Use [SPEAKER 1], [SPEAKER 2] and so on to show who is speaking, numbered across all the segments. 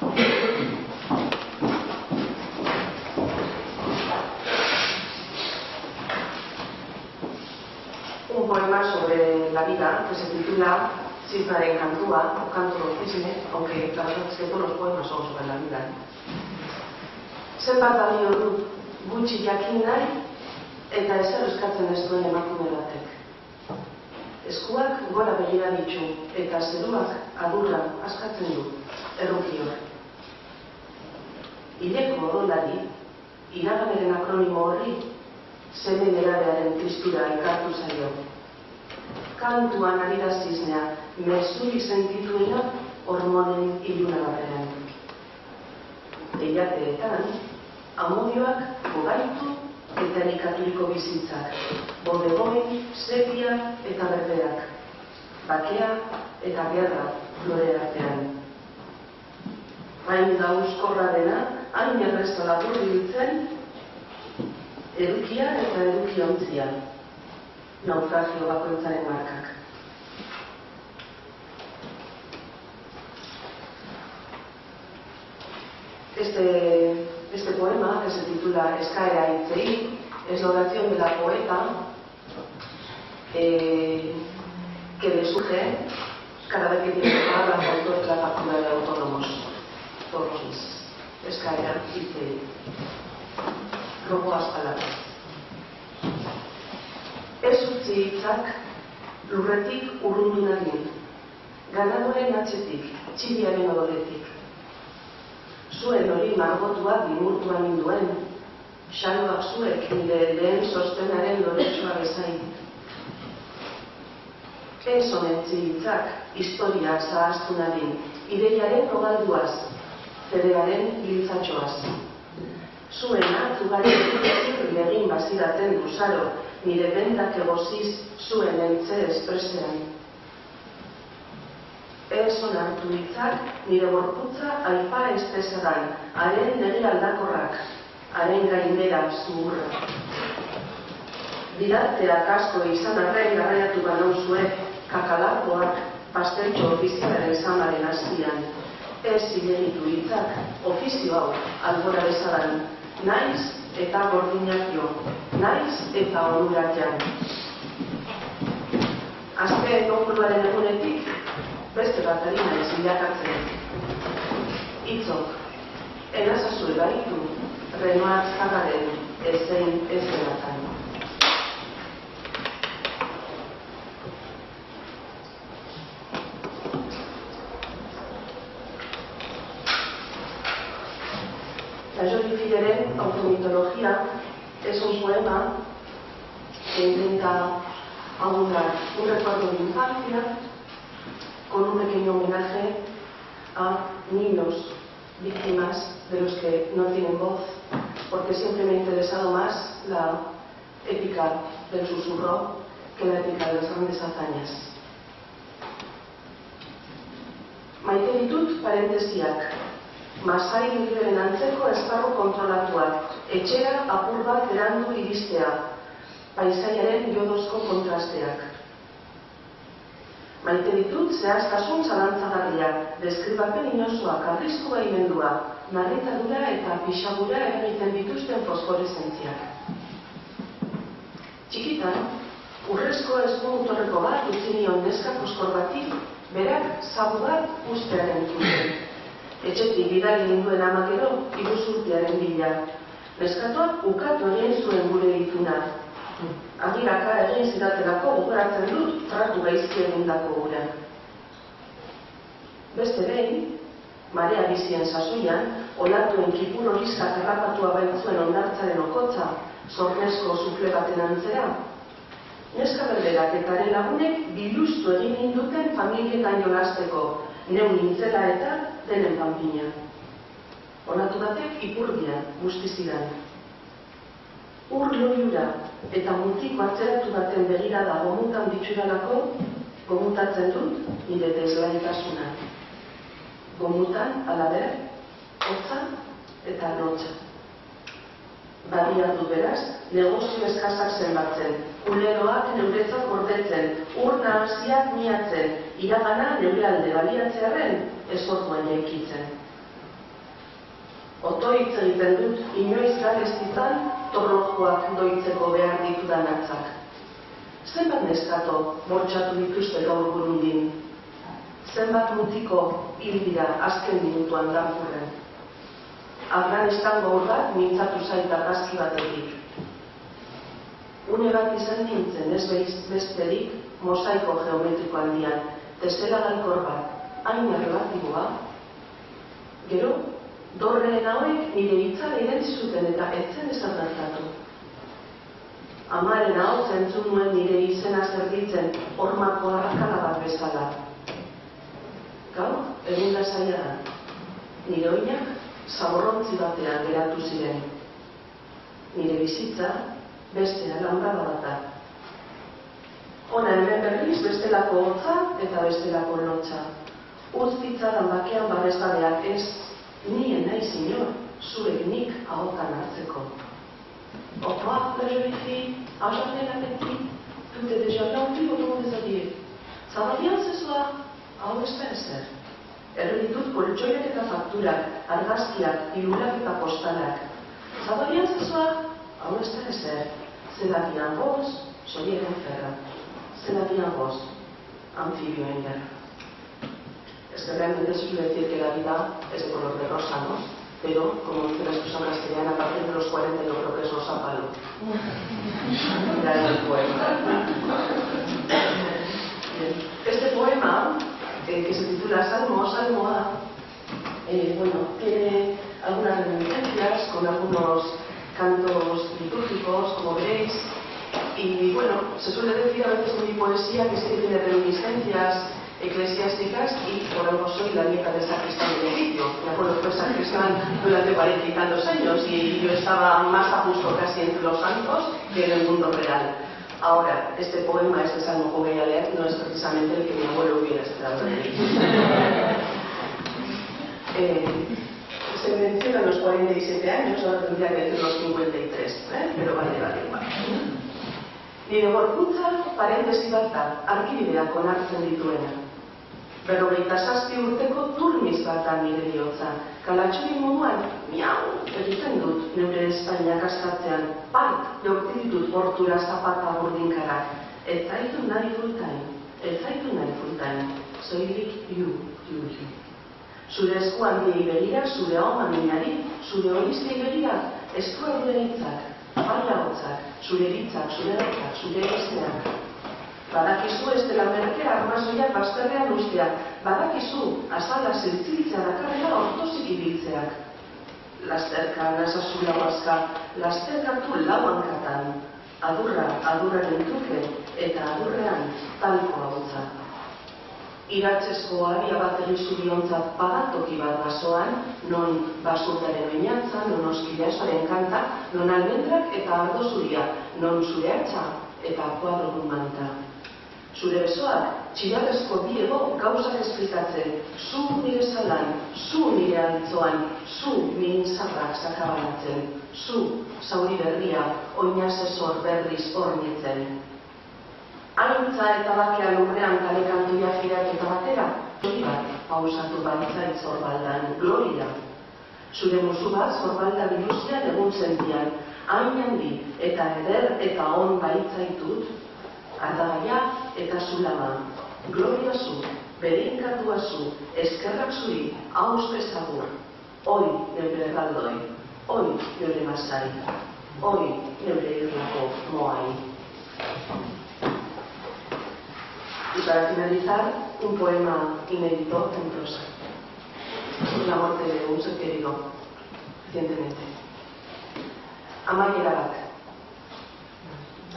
[SPEAKER 1] Un poema sobre la vida que se titula Cifraren cantua, o canto do cisne, aunque la verdad es que todos los poemas son sobre la vida. Zenbat balio du gutxi jakin nahi eta ezer eskatzen ez duen emakume batek. Eskuak gora begira ditu eta zeruak adurra askatzen du errukior. Hileko odolari, iraganeren akronimo horri, seme nerabearen tristura elkartu zaio. Kantuan ari da ziznea, mezuri sentituena hormonen iluna barrean. Eiateetan, amodioak gogaitu eta erikaturiko bizitzak, bodegoi, sepia eta berdeak, bakea eta gerra flore artean. Hain dauzkorra dena, hain errezko lapurri biltzen, edukia eta eduki ontzia, naufragio bakoitzaren markak. Este poema, que se titula Eskaera hitzei, es la oración de la poeta que le surge cada vez que tiene que pagar la autor de la factura de autónomos todos los meses. Eskaera hitzei. Robo las palabras. Ez utzi hitzak lurretik urrundu nadin, ganadoren atzetik, txibiaren odoretik. Zuen hori margotua bimurtua ninduen, xaloak zuek nire lehen sostenaren loretsua bezain. Ez honetzi hitzak, historia zahaztu nadin, ideiaren progalduaz, fedearen giltzatxoaz. Zuen hartugaren legin baziraten duzaro, nire bentak egoziz zuen entze espresean. Ez onartu hitzak, nire gorputza aipa estezadan, haren negi aldakorrak, haren gainbera zuhurra. Didarteak asko izan arren garraiatu banauzue, kakalakoak pasteltxo ofizialaren zamaren azpian. Ez zilegitu hitzak, ofizio hau albora bezadan, naiz eta gordinak jo, naiz eta onurak jan. Azte konpuluaren egunetik, beste bat ari naiz bilakatzen. Hitzok, enazazue baitu, Renoir Zagaren ezein ez delatan. La Jolie Figueren automitología es un poema que intenta aunar un recuerdo de infancia con un pequeño homenaje a niños víctimas de los que no tienen voz, porque siempre me ha interesado más la épica del susurro que la épica de las grandes hazañas. Maite ditut parentesiak, Masai Ugiberen antzeko esparru kontrolatuak, etxera apur bat berandu iristea, paisaiaren jodozko kontrasteak. Maite ditut zehaztasun zalantzagarriak, deskribapen inozoak, arrisku gaimendua, narritadura eta pixagura egiten dituzten fosforeszentziak. Txikitan, urrezko eskumotorreko bat utzi nion neska foskor bati, berak zabu bat ustearen zuten. Etxetik bidali ninduen amakero, iruzurtearen bila. Neskatuak ukatu egin zuen gure ituna. Agiraka egin zidatelako gogoratzen dut tratu gaizki egindako gura. Beste behin, marea bizien sasoian, olatuen kipur horizkak errapatua baitzuen ondartzaren okotza, zornezko sufle baten antzera. Neska berberak eta haren lagunek biluztu egin ninduten familietan jolasteko, neu nintzela eta denen panpina. Olatu batek ipurdia guztizidan. Ur loiura eta mutiko atzeratu baten begirada gomutan ditxuralako, gomutatzen dut nire deslaitasuna. Gomutan, alaber, hotza eta lotza. Badiak dut beraz, negozio eskazak zenbatzen, kuleroak neuretzat gordetzen, ur nahasiak miatzen, iragana neure alde baliatzearen ez orduan jaikitzen. Otoitz egiten dut, inoiz ez ditan, torlojoak doitzeko behar ditudan atzak. Zenbat neskato bortxatu dituzte gaur burundin? Zenbat mutiko hil dira azken minutuan Darfurren? Afganistan gaur bat mintzatu zait argazki batetik. Une bat izan nintzen ez besterik mosaiko geometriko handian, testera gaikor bat, hain erlatiboa. Gero, dorreen hauek nire hitzara irentzi zuten eta etzen esan gertatu. Amaren hau zentzun nuen nire izena zerbitzen hormako arrakala bat bezala. Gaur, egin da zaila. Nire oinak zaborrontzi batean geratu ziren. Nire bizitza beste alambrada bat da. Hona hemen berriz bestelako hotza eta bestelako lotza. Utz ditzadan bakean babesgabeak ez, nien naiz inor, zuek nik ahotan hartzeko. Au revoir, la jeune fille, enjardez l'appétit, tout est déjà rempli autour des habillés. Ça va bien ce soir? Hau ez da ezer. Erre ditut poltsoiak eta fakturak, argazkiak, ilulak eta postalak. Ça va bien ce soir? Hau ez da ezer. C'est la vie en rose, soy en ferra. C'est la vie en rose, anfibio en guerra. Es que realmente se suele decir que la vida es de color de rosa, ¿no? Pero, como dice la expresión castellana, a partir de los 40 yo creo que es rosa palo. Mirad el poema. Este poema, que se titula Salmo, Salmo A, tiene algunas reminiscencias con algunos cantos litúrgicos, como veréis, y se suele decir a veces en mi poesía que sí tiene reminiscencias eclesiásticas y por algo soy la nieta del sacristán del edificio. Me acuerdo que fue sacristán durante 40 y tantos años y yo estaba más a gusto casi entre los santos que en el mundo real. Ahora, este poema, este salmo que voy a leer, no es precisamente el que mi abuelo hubiera esperado de mí. Se mencionan los 47 años, ahora tendría que decir los 53, pero vale igual. Nire gorputza parentesi bat da, arkibideak onartzen dituena. 57 urteko turmiz bat da nire bihotza. Kalatxori moduan, miau, egiten dut neure Espainiak astatzean, part neurti ditut bortura zapata burdinkara. Ez zaitu nahi fultain, soilik you. Zure esku handiei begira, zure homa minari, zure holiztei begira, esku eure hitzak, baila hotzak, zure hitzak, zure datzak, zure izteak. Badakizu ez dela merkea armazoiak bazterrean usteak, badakizu azala zirtzilitzea dakarrela ortozik ibiltzeak. Lasterka, nasazu lauazka, lasterkatu lauankatan, adurraren truke eta adurrean talko hautza. Iratzezko aria bat zuriontzat badatoki bat basoan, non basurdaren oinatza, non oskideasoaren kanta, non almendrak eta ardo zuria, non zure hartza eta kuadrodun manta. Zure besoak, txilabezko biego gauzak esplikatzen, zu nire zalan, zu nire altzoan, zu mintzarrak sakabanatzen, zu zauri berria, oinazesor berriz hornietzen. Aintza eta bakea lurrean kalekantuia jirak eta batera, hori bat pausatu baitzait zorbaldan, gloria. Zure musu bat zorbalda biluzian egun zentian, hain handi eta eder eta on baitzaitut, ardagaia eta zulama, gloria zu, berinkatua zu, eskerrak zuri, hauzpe zagur, hoi neure erraldoi, hoi neure masai, hoi neure irlako moai. Y para finalizar, un poema inédito en prosa. La muerte de un ser querido, recientemente. Amaiera bat.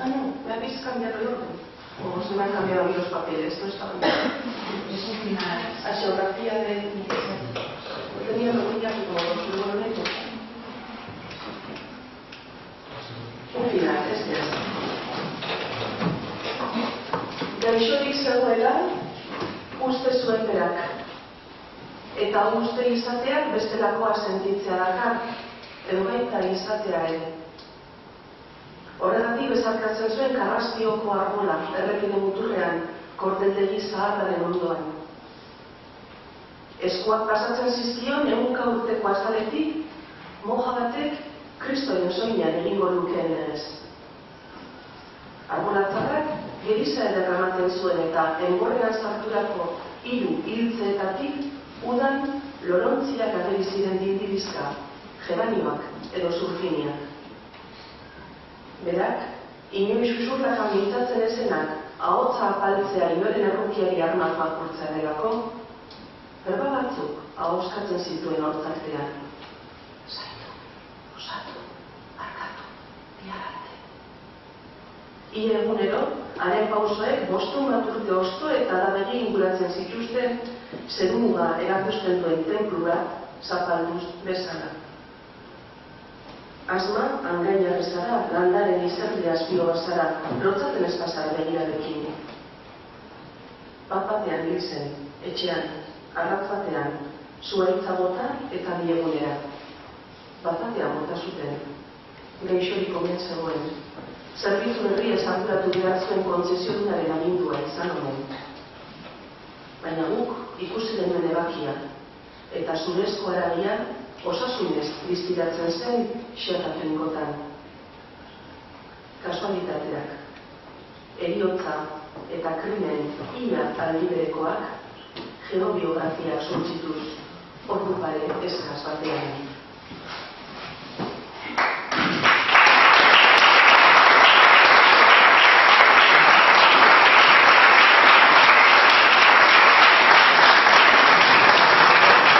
[SPEAKER 1] Ah, no, me habéis cambiado el orden. O se me han cambiado a mí los papeles, no estaba bien.
[SPEAKER 2] Es un final.
[SPEAKER 1] La geografía de... Tenía los días y como los luego lo he hecho. Un final, este es. Gaixorik zegoela, uste zuen berak. Eta uste izateak bestelakoa sentitzea dakar, edo baita izatea ere. Horregatik bezarkatzen zuen Karrastioko arbola, errepide muturrean, kordeldegi zaharraren ondoan. Eskuak pasatzen zizkion 100 urteko azaletik, moja batek Kristoren soinean egingo lukeen legez. Arbolatzarrak geriza ederramaten zuen eta enborrean sarturako 3 hiltzeetatik udan lorontziak ageri ziren dindirizka, geranioak edo surfiniak. Berak, inoiz susurraka mintzatzen ezenak, ahotsa apaltzea inoren errukiari armak bakurtzea delako, berba batzuk ahoskatzen zituen hortzartean. Zaitu, osatu, arkatu, bihar arte. Ia egunero, haren pausoek 5 urte osto eta adabegi inguratzen zituzten zerumuga erakusten duen tenplura zapalduz bezala. Asma, angaina bezala, landaren izerri azpio bazara, lotzaten eskazara begirarekin. Bat-batean hil zen, etxean, arratz batean, zuaitza bota eta biegunera. Bat-batean bota zuten, gaixorik omen zegoen. Zerbitzu herri arduratu behar zuen kontzesionaren agindua izan omen. Baina guk ikusi denuen ebakia, eta zurezko aragia osasunez diztiratzen zen xerratengotan. Kasualitateak, heriotza eta krimen ia aldiberekoak geobiografiak suntzituz ordu pare eskaz batean.